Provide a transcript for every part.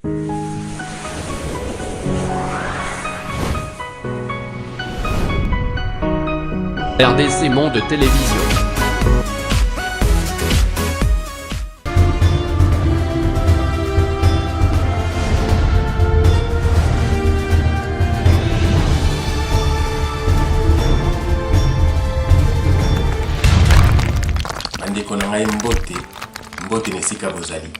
RDC Monde Télévision. Andeko na ngai mbote nesika bozali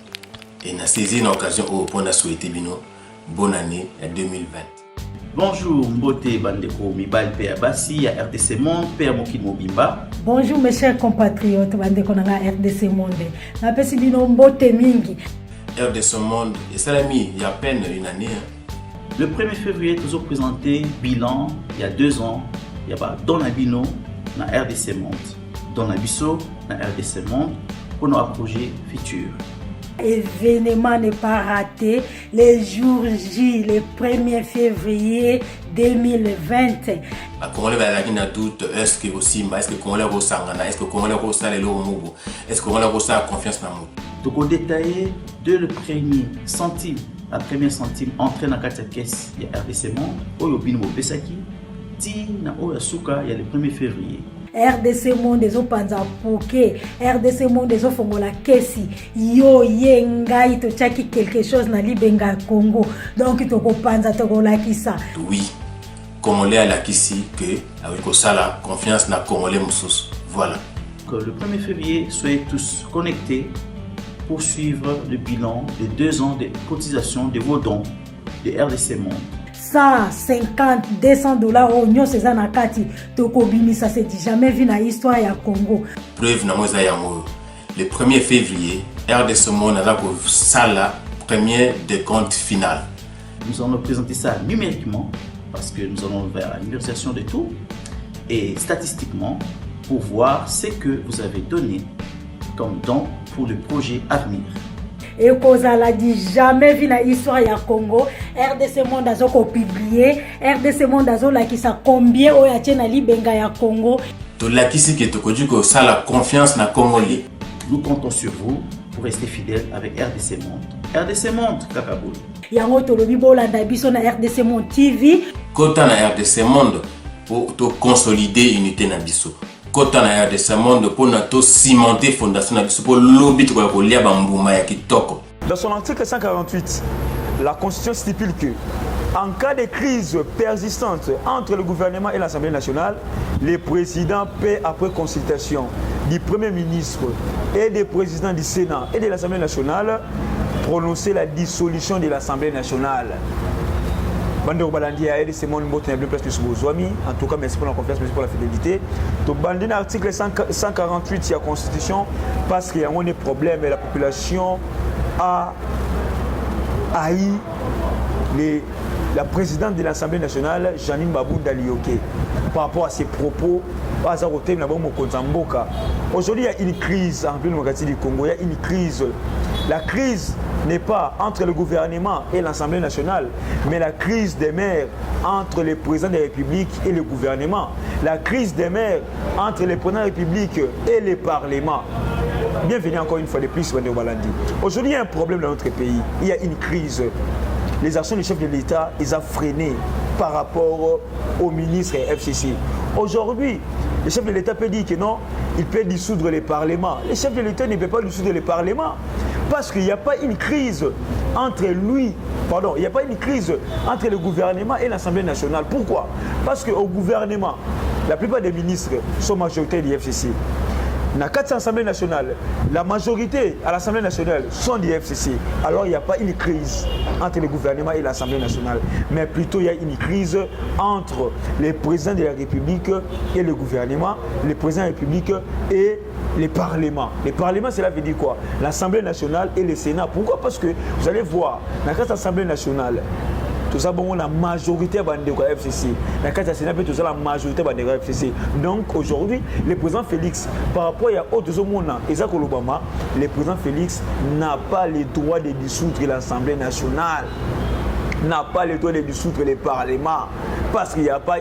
et na saisi une occasion au pour na souhaiter bino bonne année 2020. Bonjour Mbote Bandeko Mibal Père Bassi à RDC Monde Père Mokil Mobimba. Bonjour mes chers compatriotes Bandeko na RDC Monde. Na pesi bino mbote mingi. RDC Monde et salami il y a à peine une année. Le 1er février nous avons présenté bilan il y a 2 ans. Il y a pas Don Abino na RDC Monde. Don Abisso na RDC Monde pour nos projets futurs. Événement n'est pas raté, le jour J, le 1er février 2020. A Congolais va la guina doute, est-ce que aussi, est-ce que Congolais ressangana, est-ce que Congolais ressent les lomobo, est-ce que Congolais ressent la confiance dans nous. Donc on détaillait de le premier centime, la première centime entrée dans la caisse, il y a RDC Monde, Oyobino Pesaki, Ti na Oyasuka, il y a le 1er février. RDC Monde ezo panza poke, RDC Monde ezo fongola kesi, yo yengai to chaki quelque chose na libenga Congo. Donc toko panza toko lakisa. Oui, Congolais à la kisi que avec la confiance na Congolais moussous. Voilà. Que le 1er février, soyez tous connectés pour suivre le bilan de 2 ans de cotisation de vos dons de RDC Monde. 150, 200 dollars au nyo seza na kati toko bini ça c'est jamais vu na histoire ya Congo. Preuve na moza ya mo. Le 1er février, RDC Monde a pour sala premier décompte final. Nous allons présenter ça numériquement parce que nous allons vers la numérisation de tout et statistiquement pour voir ce que vous avez donné comme don pour le projet à venir. Et kozala dit jamais vu na histoire ya Congo, RDC Monde azoko publier, RDC Monde azola ki sa combien o ya tena libenga ya Congo. To la kisi ke to koju ko ça la confiance na Congolais. Nous comptons sur vous pour rester fidèles avec RDC Monde. RDC Monde Kakaboul. Yango tolobi bolanda biso na RDC Monde TV. Kota na RDC Monde pour to consolider unité na biso. Kota na RDC Monde pour na to cimenter fondation na biso pour lobby to ko lia bambuma ya kitoko. Dans son article 148, la Constitution stipule que en cas de crise persistante entre le gouvernement et l'Assemblée nationale, le président peut, après consultation du Premier ministre et des présidents du Sénat et de l'Assemblée nationale, prononcer la dissolution de l'Assemblée nationale. Bande Balandi a aidé Simon Mbote plus que Souzouami. En tout cas, merci pour la confiance, merci pour la fidélité. Donc, Bande l'article 148 de la Constitution, parce qu'il y a un problème et la population a haï la présidente de l'Assemblée nationale, Janine Babou Dalioke, par rapport à ses propos. Aujourd'hui, il y a une crise en République démocratique du Congo. Il y a une crise. La crise n'est pas entre le gouvernement et l'Assemblée nationale, mais la crise des maires entre le président de la République et le gouvernement. La crise des maires entre le président de la République et le Parlement. Bienvenue encore une fois de plus, Wende Balandi. Aujourd'hui, il y a un problème dans notre pays. Il y a une crise. Les actions du chef de l'État, ils ont freiné par rapport au ministre et FCC. Aujourd'hui, le chef de l'État peut dire que non, il peut dissoudre le Parlement. Le chef de l'État ne peut pas dissoudre le Parlement parce qu'il n'y a pas une crise entre lui, pardon, il n'y a pas une crise entre le gouvernement et l'Assemblée nationale. Pourquoi? Parce qu'au gouvernement, la plupart des ministres sont majoritaires du FCC. Dans 400 Assemblées nationales, la majorité à l'Assemblée nationale sont du FCC. Alors il n'y a pas une crise entre le gouvernement et l'Assemblée nationale, mais plutôt il y a une crise entre les présidents de la République et le gouvernement, les présidents de la République et les parlements. Les parlements, cela veut dire quoi? L'Assemblée nationale et le Sénat. Pourquoi? Parce que vous allez voir, dans 400 Assemblées nationales, tout ça, bon, la majorité de la FCC. Dans le cas de la Sénat, tout ça, la majorité de la FCC. Donc aujourd'hui, le président Félix, par rapport à autres hommes, Isaac Obama, le président Félix n'a pas le droit de dissoudre l'Assemblée nationale, n'a pas le droit de dissoudre le Parlement, parce qu'il n'y a pas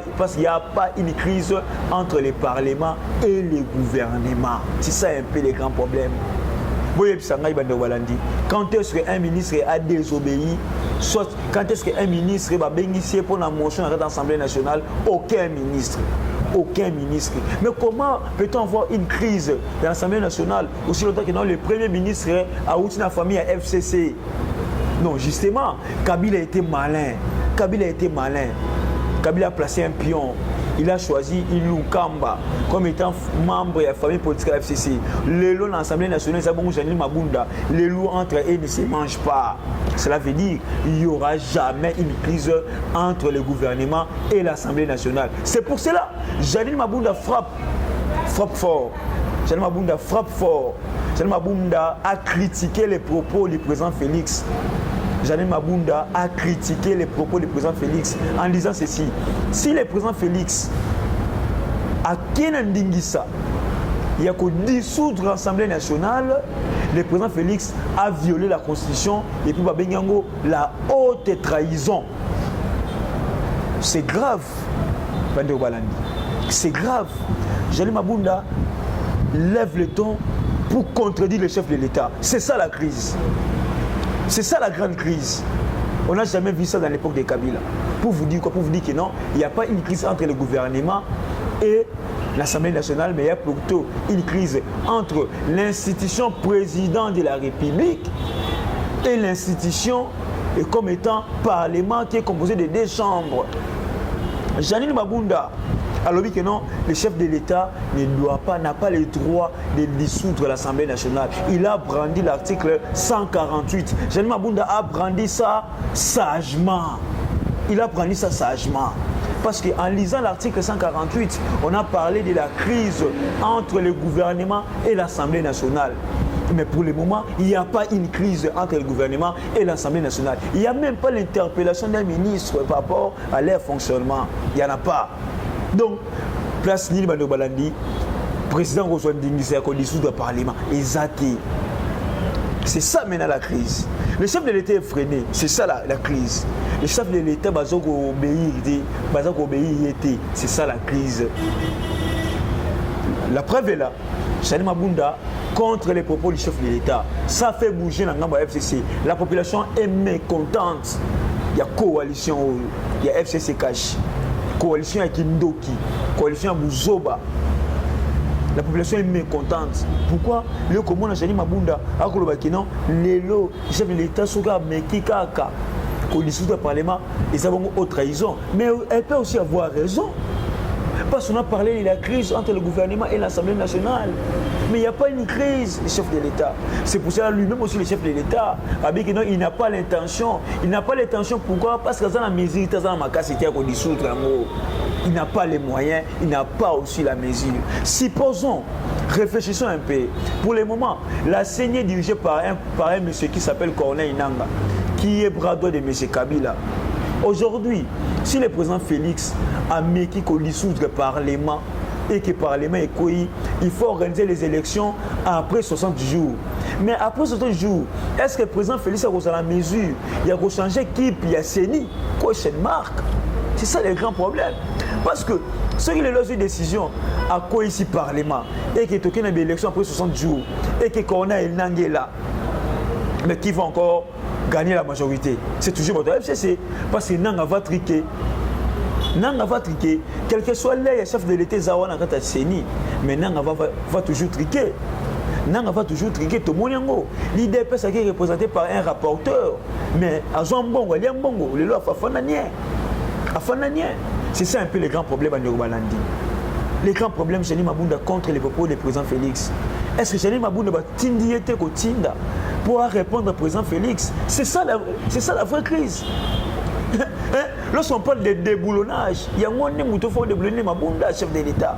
une crise entre le Parlement et le gouvernement. C'est ça un peu le grand problème. Quand est-ce qu'un ministre a désobéi, soit quand est-ce qu'un ministre va bénéficier pour la motion à l'Assemblée nationale, aucun ministre. Aucun ministre. Mais comment peut-on avoir une crise de l'Assemblée nationale aussi longtemps que non, le premier ministre a oublié la famille à FCC? Non, justement, Kabila a été malin. Kabila a été malin. Kabila a placé un pion. Il a choisi Ilou Kamba comme étant membre de la famille politique de la FCC. Les lots dans l'Assemblée nationale, c'est bon, Janine Mabunda. Les lots entre eux ne se mangent pas. Cela veut dire qu'il n'y aura jamais une crise entre le gouvernement et l'Assemblée nationale. C'est pour cela Janine Mabunda frappe fort. Janine Mabunda frappe fort. Janine Mabunda a critiqué les propos du président Félix. Janine Mabunda a critiqué les propos du président Félix en disant ceci: si le président Félix a Kenandingisa, il y a qu'au dissoudre l'Assemblée nationale, le président Félix a violé la Constitution et puis Babengango la haute trahison. C'est grave, Bande Balandi. C'est grave. Janine Mabunda lève le ton pour contredire le chef de l'État. C'est ça la crise. C'est ça la grande crise. On n'a jamais vu ça dans l'époque de Kabila. Pour vous dire quoi? Pour vous dire que non, il n'y a pas une crise entre le gouvernement et l'Assemblée nationale, mais il y a plutôt une crise entre l'institution président de la République et l'institution comme étant parlement qui est composé de 2 chambres. Janine Mabunda a dit que non, le chef de l'État n'a pas le droit de dissoudre l'Assemblée nationale. Il a brandi l'article 148. Janine Mabunda a brandi ça sagement. Il a brandi ça sagement. Parce qu'en lisant l'article 148, on a parlé de la crise entre le gouvernement et l'Assemblée nationale. Mais pour le moment, il n'y a pas une crise entre le gouvernement et l'Assemblée nationale. Il n'y a même pas l'interpellation d'un ministre par rapport à leur fonctionnement. Il n'y en a pas. Donc, place Nili Bando Balandi, président Roswan Dingisa a dissoudre le Parlement. Exacté. C'est ça maintenant la crise. Le chef de l'État est freiné. C'est ça la crise. Le chef de l'État va obéir. C'est ça la crise. La preuve est là. Janine Mabunda contre les propos du chef de l'État. Ça fait bouger la FCC. La population est mécontente. Il y a coalition, il y a FCC Cash. Coalition à Kindoki, coalition à Bouzoba. La population est mécontente. Pourquoi? Le commun a Janine Mabunda a dit non, le chef de l'État soga mekikaka qu'on dissout le Parlement et ça va haute trahison. Mais elle peut aussi avoir raison. Parce qu'on a parlé de la crise entre le gouvernement et l'Assemblée nationale. Mais il n'y a pas une crise, le chef de l'État. C'est pour cela lui-même aussi, le chef de l'État, il n'a pas l'intention. Il n'a pas l'intention, pourquoi? Parce que dans la mesure, dans ma capacité à dissoudre l'amour. Il n'a pas les moyens, il n'a pas aussi la mesure. Supposons, réfléchissons un peu. Pour le moment, la CENI est dirigée par un monsieur qui s'appelle Corneille Nangaa, qui est bras droit de M. Kabila. Aujourd'hui, si le président Félix a mis qu'il dissoudre le Parlement et que le Parlement est coï, il faut organiser les élections après 60 jours. Mais après 60 jours, est-ce que le président Félix a la mesure? Il a changé d'équipe, il y a CENI, question marque. C'est ça le grand problème. Parce que ceux qui ont une décision à quoi ici Parlement et qui ont une élection après 60 jours et que Corneille Nangaa est là, mais qui va encore gagner la majorité? C'est toujours votre FCC. Parce que Nangaa va triquer. Nangaa va triquer. Quel que soit le chef de l'État, Zawana quand il CENI, mais Nangaa va toujours triquer. Nangaa va toujours triquer. Tout le monde l'IDP est représenté par un rapporteur. Mais à Zambongo, il y a un bongo. Le loi a Fananien. C'est ça un peu le grand problème à Nyobalandi. Le grand problème, Janine Mabunda contre les propos du président Félix. Est-ce que Janine Mabunda va tindiéter au Tinda pour répondre au président Félix? C'est ça la vraie crise. Lorsqu'on parle de déboulonnage, il y a un mouton fort déboulonner Mabunda, chef de l'État.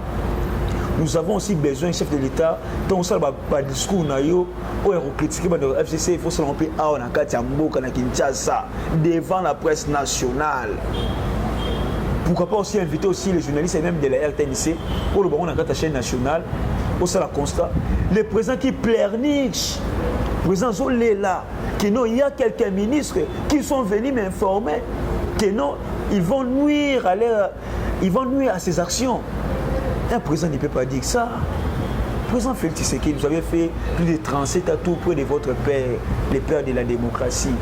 Nous avons aussi besoin d'un chef de l'État dont ça va discours nayo ou critiquer le FCC. Il faut se remplir à Onakatiambo, à Kinshasa, devant la presse nationale. Pourquoi pas aussi inviter aussi les journalistes et même de la RTNC pour le baron dans la chaîne nationale, pour ça la constat. Les présidents qui pleurnichent, les présidents sont là, que non, il y a quelques ministres qui sont venus m'informer que non, ils vont nuire à ces actions. Un président ne peut pas dire ça. président Félix Tshisekedi, vous avez fait plus de 37 atouts près de votre père, le père de la démocratie,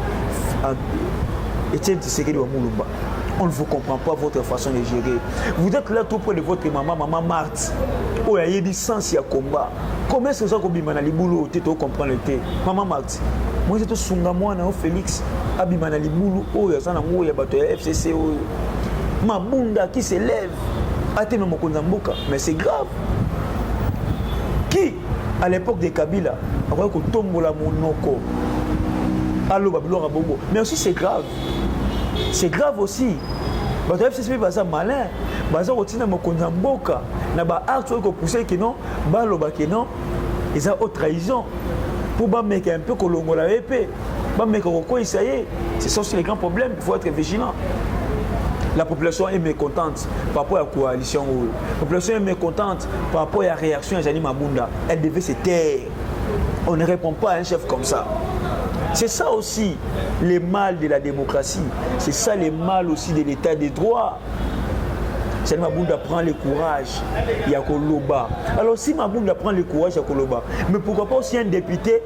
Étienne Tshisekedi wa Moulumba. On ne vous comprend pas votre façon de gérer. Vous êtes là tout près de votre maman Marthe. Oh, il y a des sens, il y a combat. Comment est-ce que ça a les boulots, tu comprends le thé? Maman Marthe. Moi, je suis moi, Félix. Abimana les boulots, oh, il y a un FCC. Ma bunda qui se lève. Mais c'est grave. Qui, à l'époque de Kabila, a vu que tombola monoko. Allo Babylon Rabongo. Mais aussi, c'est grave. C'est grave aussi. Le FCC est malin. Baza otina mokonza mboka na ba acte ko pousser que non ba loba que non ils ont haute trahison pour ba mec un peu kolongola épée ba mec ko essayer c'est ça aussi les grands problèmes, il faut être vigilant. La population est mécontente par rapport à la coalition. La population est mécontente par rapport à la réaction à Jani Mabunda. Elle devait se taire. On ne répond pas à un chef comme ça. C'est ça aussi le mal de la démocratie. C'est ça le mal aussi de l'état des droits. Si Mabunda prend le courage, il y a Koloba. Alors si Mabunda prend le courage, il y a Koloba. Mais pourquoi pas aussi un député,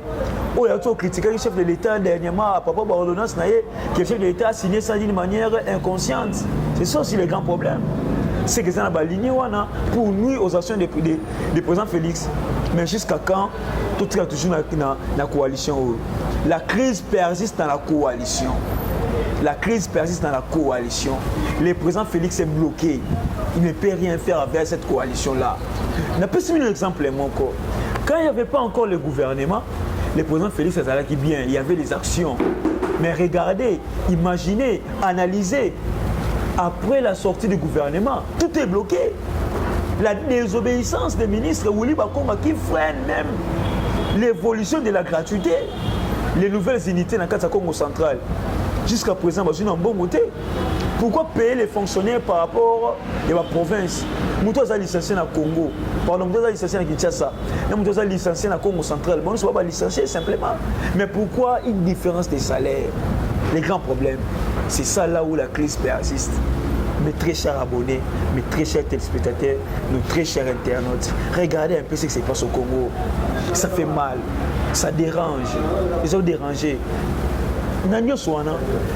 oh, il y a tout critiqué le chef de l'État dernièrement, à Papa Barodonnas Naye, que le chef de l'État a signé ça d'une manière inconsciente. C'est ça aussi le grand problème. C'est que ça n'a pas aligné pour nuire aux actions du président Félix. Mais jusqu'à quand tout est toujours dans la coalition. La crise persiste dans la coalition. La crise persiste dans la coalition. Le président Félix est bloqué. Il ne peut rien faire avec cette coalition-là. On peut citer un exemple, mon corps. Quand il n'y avait pas encore le gouvernement, le président Félix était là qui bien, il y avait des actions. Mais regardez, imaginez, analysez. Après la sortie du gouvernement, tout est bloqué. La désobéissance des ministres Willy Bakonga qui freine même l'évolution de la gratuité, les nouvelles unités dans le Congo central. Jusqu'à présent, je suis en bon côté. Pourquoi payer les fonctionnaires par rapport à la province? Nous sommes licenciés au Congo. Pardon, nous sommes licenciés à Kinshasa. Nous sommes licenciés au Congo central. Bon, nous ne sommes pas licenciés simplement. Mais pourquoi une différence des salaires? Les grands problèmes, c'est ça là où la crise persiste. Mes très chers abonnés, mes très chers téléspectateurs, nos très chers internautes, regardez un peu ce qui se passe au Congo. Ça fait mal, ça dérange. Ils ont dérangé.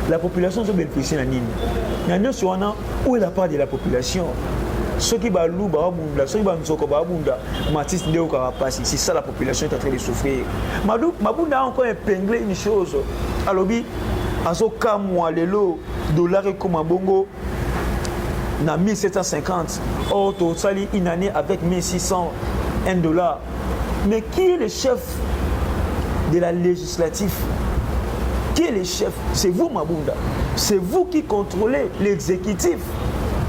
La population se bénéficie de la Nini. Où est la part de la population? Ceux qui balou, ceux qui c'est ça la population est en train de souffrir. Mabunda a encore épinglé une chose. Alors, Azoka moi le dollar et comme bongo na 1750. Or, tu sali une année avec 1600 $. Mais qui est le chef de la législative? Qui est le chef? C'est vous, Mabunda. C'est vous qui contrôlez l'exécutif.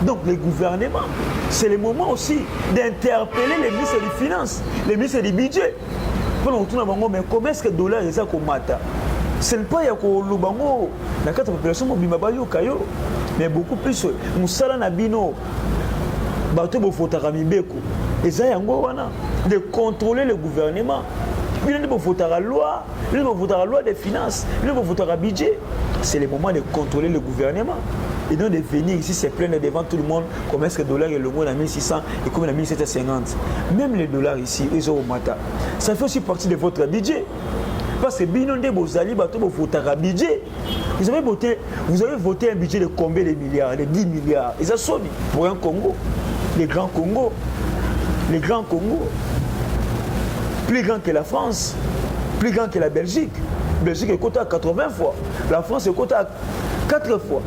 Donc, le gouvernement. C'est le moment aussi d'interpeller les ministres des Finances, les ministres du Budget. Mais comment est-ce que le dollar est comme mata? Ce n'est pas le bango. La carte de population, mais beaucoup plus. Nous sommes en bino. De contrôler le gouvernement. Il faut la loi, il faut la loi des finances, il faut le budget. C'est le moment de contrôler le gouvernement. Et donc de venir ici se plaindre devant tout le monde comment est-ce que le dollar est le moins à 1600 et comme à 1750. Même les dollars ici, ils ont au matin. Ça fait aussi partie de votre budget. Parce que Binonde Bozali, un budget. Vous avez voté un budget de combien de milliards? De 10 milliards. Ils ont sonné pour un Congo. Les grands Congo. Les grands Congo. Plus grand que la France. Plus grand que la Belgique. La Belgique est coté à 80 fois. La France est coté à 4 fois.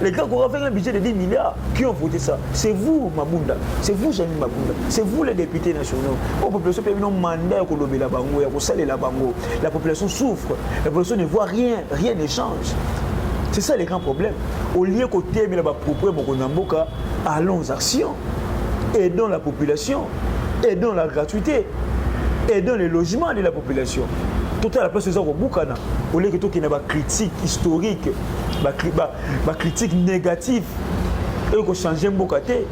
Les gars qui ont fait un budget de 10 milliards, qui ont voté ça? C'est vous, Mabunda. C'est vous, Jani Mabunda. C'est vous, les députés nationaux. La population peut mandat la population souffre. La population ne voit rien. Rien ne change. C'est ça les grands problèmes. Au lieu côté mais là-bas allons aux actions. Aidons la population. Aidons la gratuité. Aidons les logements de la population. Tout à la place de ça au Boukana. Au lieu que tout qui n'a pas critique historique, critique négative, et qu'on change un Bokate.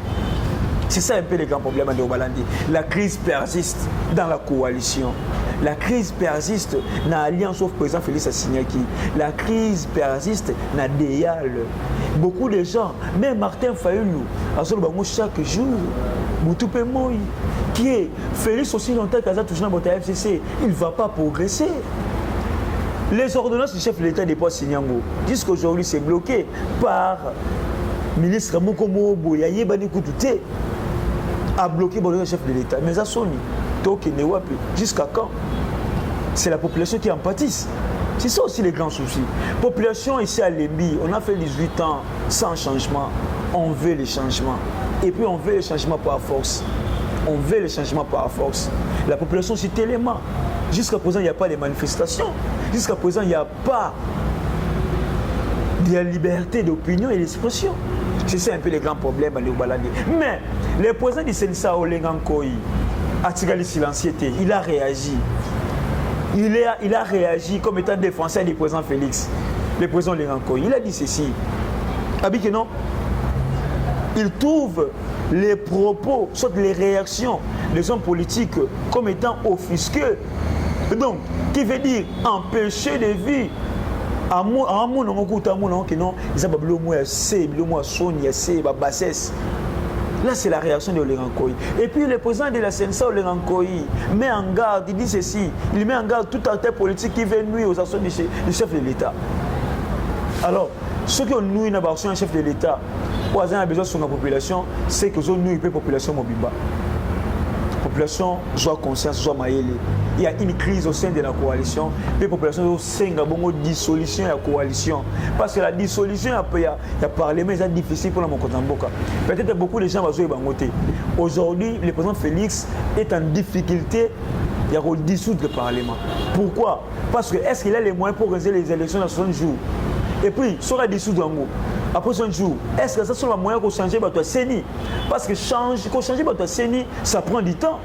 C'est ça un peu le grand problème de Obalandi. La crise persiste dans la coalition. La crise persiste dans l'alliance sauf président Félix Assignaki. La crise persiste dans Deyal. Beaucoup de gens, même Martin Fayoulou, chaque jour, Boutoupe Moï, que Félix aussi longtemps qu'Aza toujours dans la FCC, il ne va pas progresser. Les ordonnances du chef de l'État des poids Sinyango, jusqu'aujourd'hui c'est bloqué par le ministre Moukomo Boyaye Banikoutouté a bloqué le chef de l'État. Mais ça sonne. Jusqu'à quand? C'est la population qui en pâtisse. C'est ça aussi les grands soucis. Population ici à Lembi, on a fait 18 ans sans changement. On veut les changements. Et puis on veut les changements par force. On veut les changements par force. La population c'est tellement. Jusqu'à présent, il n'y a pas de manifestations. Jusqu'à présent, il n'y a pas de liberté d'opinion et d'expression. C'est ça un peu les grands problèmes à Léobalandi. Mais le président du Sensa Olengankoyi, Atigali Silenciété, il a réagi. Il a réagi comme étant défenseur du président Félix, le président Olengankoyi. Il a dit ceci. Abike non, il trouve les propos, soit les réactions des hommes politiques comme étant offusqués. Donc, qui veut dire empêcher de vivre. Là, c'est la réaction de Olengankoyi. Et puis, le président de la CNSA, Olengankoyi, met en garde, il dit ceci, il met en garde tout acteur politique qui veut nuire aux actions du chef de l'État. Alors, ceux qui ont nuit dans un chef de l'État, pour avoir besoin de la population, c'est que ils ont nuit la population mobimba. La population soit conscience, soit maïle. Il y a une crise au sein de la coalition. Les populations ont une dissolution de la coalition. Parce que la dissolution, il y a parlement, c'est difficile pour la Mokotamboka. Peut-être beaucoup de gens vont jouer bangoté. Aujourd'hui, le président Félix est en difficulté de dissoudre le parlement. Pourquoi? Parce que est-ce qu'il a les moyens pour organiser les élections dans 60 jours? Et puis, sera dissoudre en après 60 jours, est-ce que ça sont les moyens pour changer votre CENI? Parce que changer votre CENI, ça prend du temps.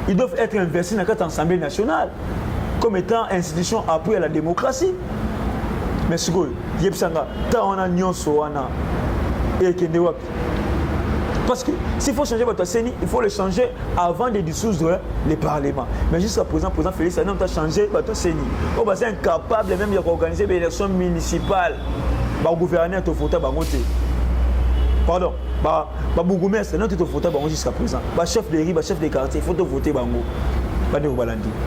Ils doivent être investis dans l'Assemblée nationale comme étant institution appui à la démocratie. Mais ce que on a parce que s'il faut changer votre CENI, il faut le changer avant de dissoudre le Parlement. Mais jusqu'à présent, président Félix a changé votre CENI. On est incapable même d'organiser des élections municipales. Le gouverneur te vote pardon, le bourgmestre non te vote jusqu'à présent. Le chef de riz, le chef de quartier, il faut te voter bango.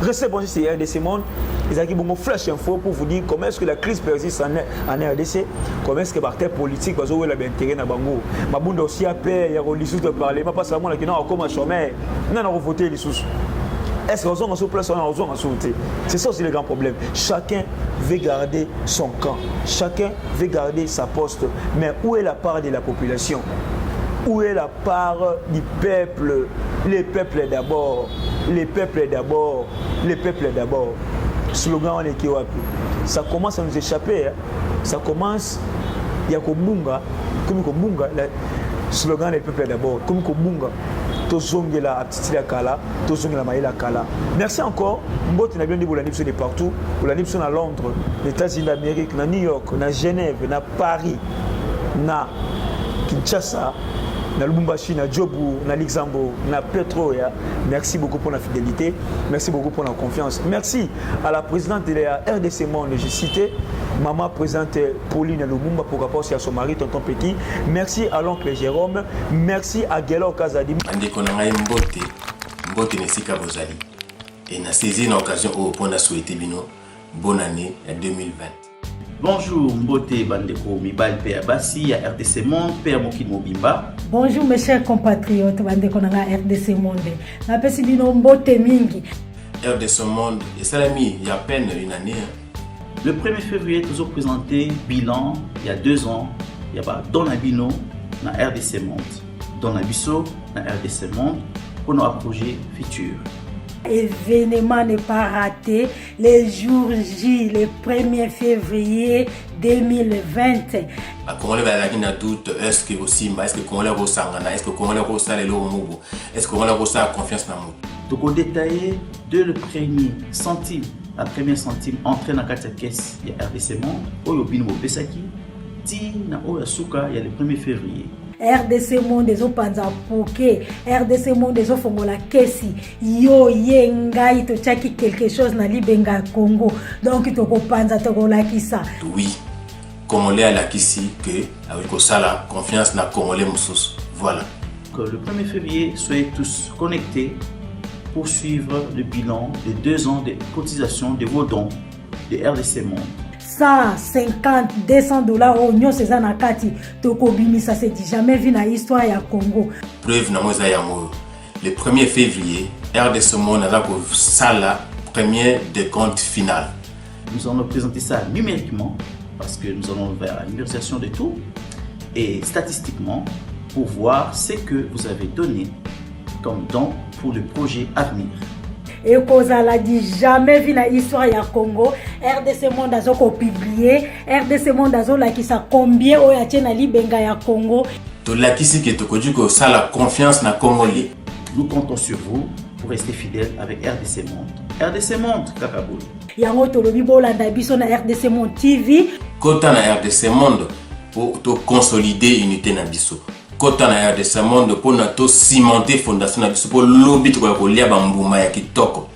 Restez bon sur RDC Monde. Ils ont flash info pour vous dire comment est-ce que la crise persiste en RDC, comment est-ce que les partis politiques ont intérêt dans bango. Mabunda aussi a peur, il y a des sous de parlement, pas seulement qui n'ont comme un chômeur, non on voté les sous. Est-ce qu'on a sur place ou on a sauté? C'est ça aussi le grand problème. Chacun veut garder son camp. Chacun veut garder sa poste. Mais où est la part de la population? Où est la part du peuple? Les peuples d'abord. Les peuples d'abord. Les peuples d'abord. Slogan on est qui ça commence à nous échapper. Hein. Ça commence. Il y a Komunga. Comme Komunga. Slogan les peuples d'abord. Comme Komunga. Merci encore. Mbote na bien dit Bolanipso de partout. Bolanipso na Londres, les États-Unis d'Amérique, na New York, na Genève, na Paris, na Kinshasa, na Lubumbashi, na Djobu, na Luxembourg, na Petroya. Merci beaucoup pour la fidélité. Merci beaucoup pour la confiance. Merci à la présidente de la RDC Monde, j'ai cité. Maman présidente Pauline Lumumba pour rapport à son mari, tonton Petit. Merci à l'oncle Jérôme. Merci à Gelo Kazadi. Mbote Nesika Bozali. Et na saisi une occasion pour nous souhaiter bonne année 2020. Bonjour Mbote Bandeko Mibal Père Bassi à RDC Monde, Père Mokin Mobimba. Bonjour mes chers compatriotes Bandeko Nanga RDC Monde. Na pesi bino Mbote mingi. RDC Monde, et ça l'a mis il y a à peine une année. Le 1er février, nous avons présenté bilan il y a 2 ans. Il y a dans la bino, dans RDC Monde. Dans la bisso, dans RDC Monde, pour nos projets futurs. L'événement n'est pas raté. Le jour J, le 1er février 2020. Comment va la doute? Est-ce que aussi, est-ce que comment le sangana? Est-ce que comment le ressent le mobo? Est-ce que comment le ressent confiance dans nous? Donc on détaille dès le premier centime. La première centime entrée dans la caisse, il y a RDC Monde, Oyobino Besaki, Ti na Oyasuka, il y a le 1er février. RDC Monde des Opanza Poké, RDC Monde des Ofongola Kesi, yo yengai to chaki quelque chose na libenga Congo. Donc to Opanza to gola kisa. Oui, Congolais à la kisi que avec ça la confiance na Congolais musus. Voilà. que le 1er février, soyez tous connectés pour suivre le bilan de 2 ans de cotisation de vos dons de RDC Monde. 150, 200 dollars au nyo seza na kati tokobimi, ça c'est jamais vu dans l'histoire ya Congo. Preuve na moza yango. Le 1er février, RDC Monde a pour sala premier décompte final. Nous allons présenter ça numériquement parce que nous allons vers la numérisation de tout et statistiquement pour voir ce que vous avez donné comme don pour le projet à venir. Et kozala dit jamais vu dans l'histoire ya Congo, RDC Monde azoko publier, RDC Monde azola ki sa combien o ya tena libenga ya Congo. To la kisi ke tokoji ko sala confiance na Congolais. Nous comptons sur vous pour rester fidèles avec RDC Monde. RDC Monde, Kakaboul. Yango tolobi bolanda biso na RDC Monde TV. Kota na RDC Monde pour to consolider unité na biso. Kota na RDC Monde pour na to cimenter fondation na biso pour lobby to ko lia ba mbuma ya kitoko.